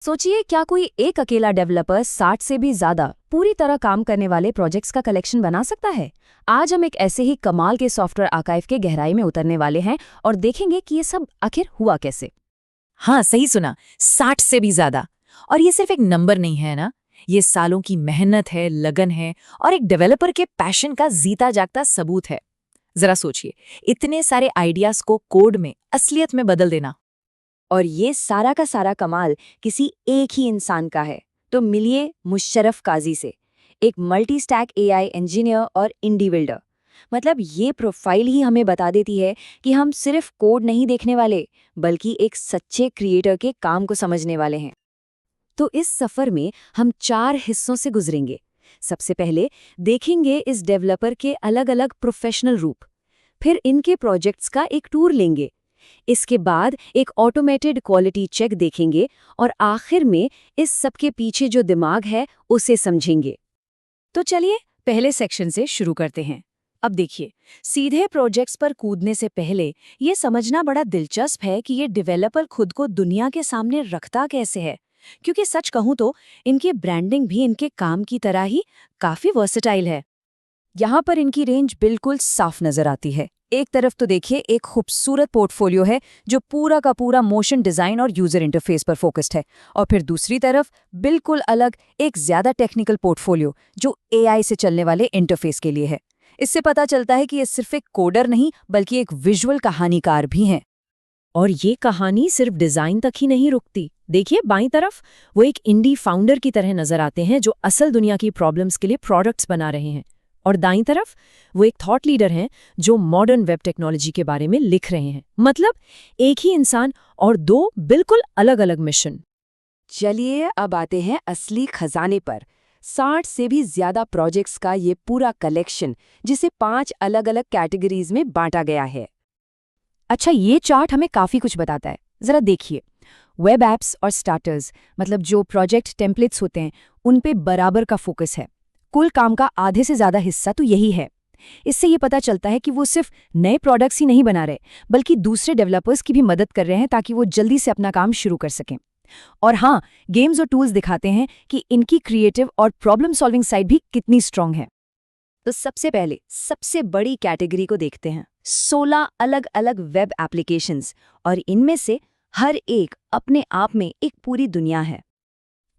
सोचिए, क्या कोई एक अकेला डेवलपर 60 से भी ज्यादा पूरी तरह काम करने वाले प्रोजेक्ट्स का कलेक्शन बना सकता है। आज हम एक ऐसे ही कमाल के सॉफ्टवेयर आर्काइव के गहराई में उतरने वाले हैं और देखेंगे कि ये सब आखिर हुआ कैसे। हाँ, सही सुना। 60 से भी ज्यादा। और ये सिर्फ एक नंबर नहीं है ना, ये सालों की मेहनत है, लगन है और एक डेवलपर के पैशन का जीता जागता सबूत है। जरा सोचिए, इतने सारे आइडियाज को कोड में, असलियत में बदल देना। और ये सारा का सारा कमाल किसी एक ही इंसान का है। तो मिलिए मुशर्रफ काजी से, एक मल्टी स्टैक एआई इंजीनियर और इंडी बिल्डर। मतलब ये प्रोफाइल ही हमें बता देती है कि हम सिर्फ कोड नहीं देखने वाले, बल्कि एक सच्चे क्रिएटर के काम को समझने वाले हैं। तो इस सफर में हम 4 हिस्सों से गुजरेंगे। सबसे पहले देखेंगे इस डेवलपर के अलग अलग प्रोफेशनल रूप, फिर इनके प्रोजेक्ट्स का एक टूर लेंगे, इसके बाद एक ऑटोमेटेड क्वालिटी चेक देखेंगे और आखिर में इस सब के पीछे जो दिमाग है उसे समझेंगे। तो चलिए पहले सेक्शन से शुरू करते हैं। अब देखिए, सीधे प्रोजेक्ट्स पर कूदने से पहले ये समझना बड़ा दिलचस्प है कि ये डेवलपर खुद को दुनिया के सामने रखता कैसे है, क्योंकि सच कहूं तो इनकी ब्रांडिंग भी इनके काम की तरह ही काफी वर्सेटाइल है। यहाँ पर इनकी रेंज बिल्कुल साफ नजर आती है। एक तरफ तो देखिए एक खूबसूरत पोर्टफोलियो है जो पूरा का पूरा मोशन डिजाइन और यूजर इंटरफेस पर फोकस्ड है, और फिर दूसरी तरफ बिल्कुल अलग एक ज्यादा टेक्निकल पोर्टफोलियो जो एआई से चलने वाले इंटरफेस के लिए है। इससे पता चलता है कि ये सिर्फ एक कोडर नहीं बल्कि एक विजुअल कहानीकार भी हैं। और ये कहानी सिर्फ डिजाइन तक ही नहीं रुकती। देखिए बाईं तरफ वो एक इंडी फाउंडर की तरह नजर आते हैं जो असल दुनिया की प्रॉब्लम्स के लिए प्रोडक्ट्स बना रहे हैं, और दाईं तरफ वो एक थॉट लीडर हैं जो मॉडर्न वेब टेक्नोलॉजी के बारे में लिख रहे हैं। मतलब एक ही इंसान और 2 बिल्कुल अलग अलग मिशन। चलिए अब आते हैं असली खजाने पर। 60 से भी ज्यादा प्रोजेक्ट्स का ये पूरा कलेक्शन, जिसे 5 अलग अलग कैटेगरीज में बांटा गया है। अच्छा, ये चार्ट हमें काफी कुछ बताता है। जरा देखिए, वेब एप्स और स्टार्टर्स, मतलब जो प्रोजेक्ट टेम्पलेट्स होते हैं, उन पे बराबर का फोकस है। कुल काम का आधे से ज्यादा हिस्सा तो यही है। इससे ये पता चलता है कि वो सिर्फ नए प्रोडक्ट्स ही नहीं बना रहे, बल्कि दूसरे डेवलपर्स की भी मदद कर रहे हैं ताकि वो जल्दी से अपना काम शुरू कर सकें। और हाँ, गेम्स और टूल्स दिखाते हैं कि इनकी क्रिएटिव और प्रॉब्लम सॉल्विंग साइड भी कितनी स्ट्रांग है। तो सबसे पहले सबसे बड़ी कैटेगरी को देखते हैं, 16 अलग अलग वेब एप्लीकेशंस, और इनमें से हर एक अपने आप में एक पूरी दुनिया है।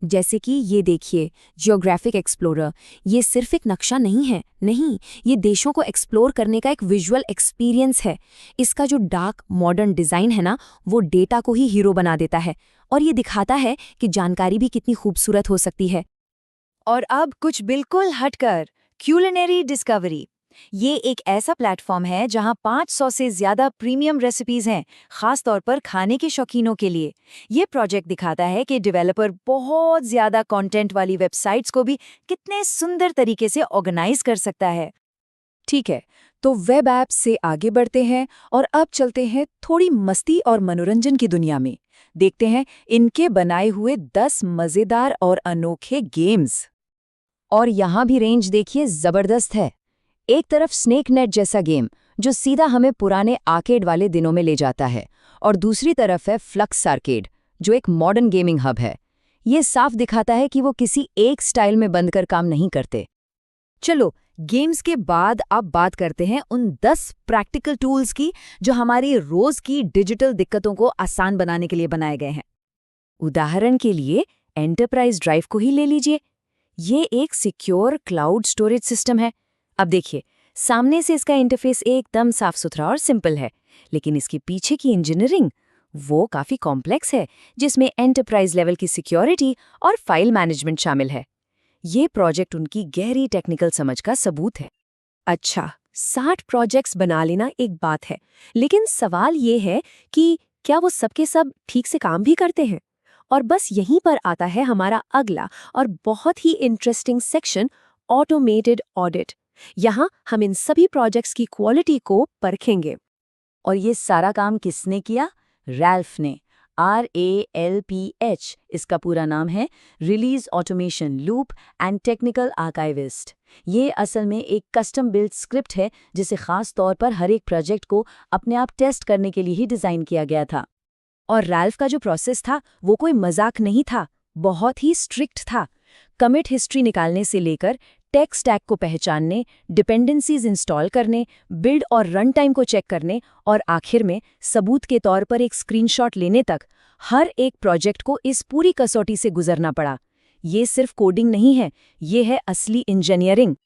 जैसे कि ये देखिए, जियोग्राफिक एक्सप्लोरर, ये सिर्फ एक नक्शा नहीं है, नहीं, ये देशों को एक्सप्लोर करने का एक विजुअल एक्सपीरियंस है। इसका जो डार्क मॉडर्न डिज़ाइन है ना, वो डेटा को ही हीरो बना देता है और ये दिखाता है कि जानकारी भी कितनी खूबसूरत हो सकती है। और अब कुछ बिल्कुल हटकर, क्यूलिनरी डिस्कवरी। ये एक ऐसा प्लेटफॉर्म है जहां 500 से ज्यादा प्रीमियम रेसिपीज हैं, खास तौर पर खाने के शौकीनों के लिए। ये प्रोजेक्ट दिखाता है कि डेवलपर बहुत ज्यादा कंटेंट वाली वेबसाइट्स को भी कितने सुंदर तरीके से ऑर्गेनाइज कर सकता है। ठीक है, तो वेब ऐप से आगे बढ़ते हैं और अब चलते हैं थोड़ी मस्ती और मनोरंजन की दुनिया में। देखते हैं इनके बनाए हुए 10 मजेदार और अनोखे गेम्स। और यहाँ भी रेंज देखिए, जबरदस्त है। एक तरफ स्नेक नेट जैसा गेम जो सीधा हमें पुराने आर्केड वाले दिनों में ले जाता है, और दूसरी तरफ है फ्लक्स आर्केड जो एक मॉडर्न गेमिंग हब है। ये साफ दिखाता है कि वो किसी एक स्टाइल में बंधकर काम नहीं करते। चलो, गेम्स के बाद अब बात करते हैं उन 10 प्रैक्टिकल टूल्स की जो हमारी रोज की डिजिटल दिक्कतों को आसान बनाने के लिए बनाए गए हैं। उदाहरण के लिए एंटरप्राइज ड्राइव को ही ले लीजिए। ये एक सिक्योर क्लाउड स्टोरेज सिस्टम है। अब देखिए, सामने से इसका इंटरफेस एकदम साफ सुथरा और सिंपल है, लेकिन इसके पीछे की इंजीनियरिंग वो काफी कॉम्प्लेक्स है, जिसमें एंटरप्राइज लेवल की सिक्योरिटी और फाइल मैनेजमेंट शामिल है। ये प्रोजेक्ट उनकी गहरी टेक्निकल समझ का सबूत है। अच्छा, 60 प्रोजेक्ट्स बना लेना एक बात है, लेकिन सवाल ये है कि क्या वो सबके सब ठीक से काम भी करते हैं? और बस यहीं पर आता है हमारा अगला और बहुत ही इंटरेस्टिंग सेक्शन, ऑटोमेटेड ऑडिट। यहाँ हम इन सभी प्रोजेक्ट्स की क्वालिटी को परखेंगे। और ये सारा काम किसने किया? रैल्फ ने। RALPH इसका पूरा नाम है, release automation loop and technical archivist. ये असल में एक कस्टम बिल्ड स्क्रिप्ट है जिसे खास तौर पर हर एक प्रोजेक्ट को अपने आप टेस्ट करने के लिए ही डिज़ाइन किया गया था। और रैल्फ का जो प्रोसेस था वो कोई मजाक नहीं था, बहुत ही स्ट्रिक्ट था। कमिट हिस्ट्री निकालने से लेकर टेक स्टैक को पहचानने, डिपेंडेंसीज इंस्टॉल करने, बिल्ड और रन टाइम को चेक करने और आखिर में सबूत के तौर पर एक स्क्रीनशॉट लेने तक, हर एक प्रोजेक्ट को इस पूरी कसौटी से गुजरना पड़ा। ये सिर्फ कोडिंग नहीं है, ये है असली इंजीनियरिंग।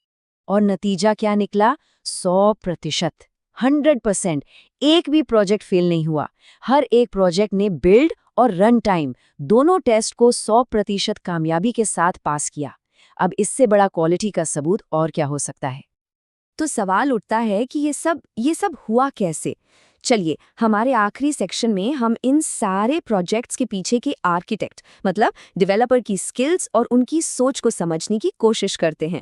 और नतीजा क्या निकला? 100%, 100%। एक भी प्रोजेक्ट फेल नहीं हुआ। हर एक प्रोजेक्ट ने बिल्ड और रन टाइम दोनों टेस्ट को 100% कामयाबी के साथ पास किया। अब इससे बड़ा क्वालिटी का सबूत और क्या हो सकता है? तो सवाल उठता है कि ये सब हुआ कैसे? चलिए, हमारे आखिरी सेक्शन में हम इन सारे प्रोजेक्ट्स के पीछे के आर्किटेक्ट मतलब डेवलपर की स्किल्स और उनकी सोच को समझने की कोशिश करते हैं।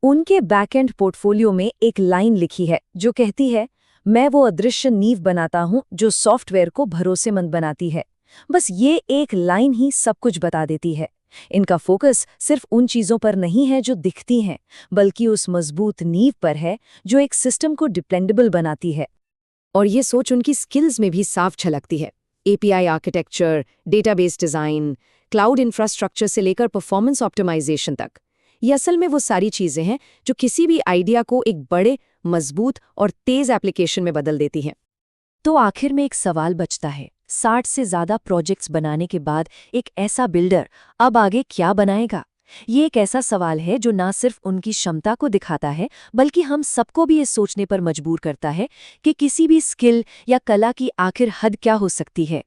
उनके बैकएंड पोर्टफोलियो में एक लाइन लिखी है जो कहती है, मैं वो अदृश्य नींव बनाता हूं जो सॉफ्टवेयर को भरोसेमंद बनाती है। बस ये एक लाइन ही सब कुछ बता देती है। इनका फोकस सिर्फ उन चीजों पर नहीं है जो दिखती हैं, बल्कि उस मजबूत नींव पर है जो एक सिस्टम को डिपेंडेबल बनाती है। और ये सोच उनकी स्किल्स में भी साफ झलकती है। API architecture, database design, cloud infrastructure से लेकर परफॉर्मेंस ऑप्टिमाइजेशन तक। ये असल में वो सारी चीजें हैं जो किसी भी आइडिया को एक बड़े, मजबूत और तेज एप्लीकेशन में बदल देती हैं। तो आखिर में एक सवाल बचता है, 60 से ज्यादा प्रोजेक्ट्स बनाने के बाद एक ऐसा बिल्डर अब आगे क्या बनाएगा? ये एक ऐसा सवाल है जो ना सिर्फ उनकी क्षमता को दिखाता है, बल्कि हम सबको भी ये सोचने पर मजबूर करता है कि किसी भी स्किल या कला की आखिर हद क्या हो सकती है।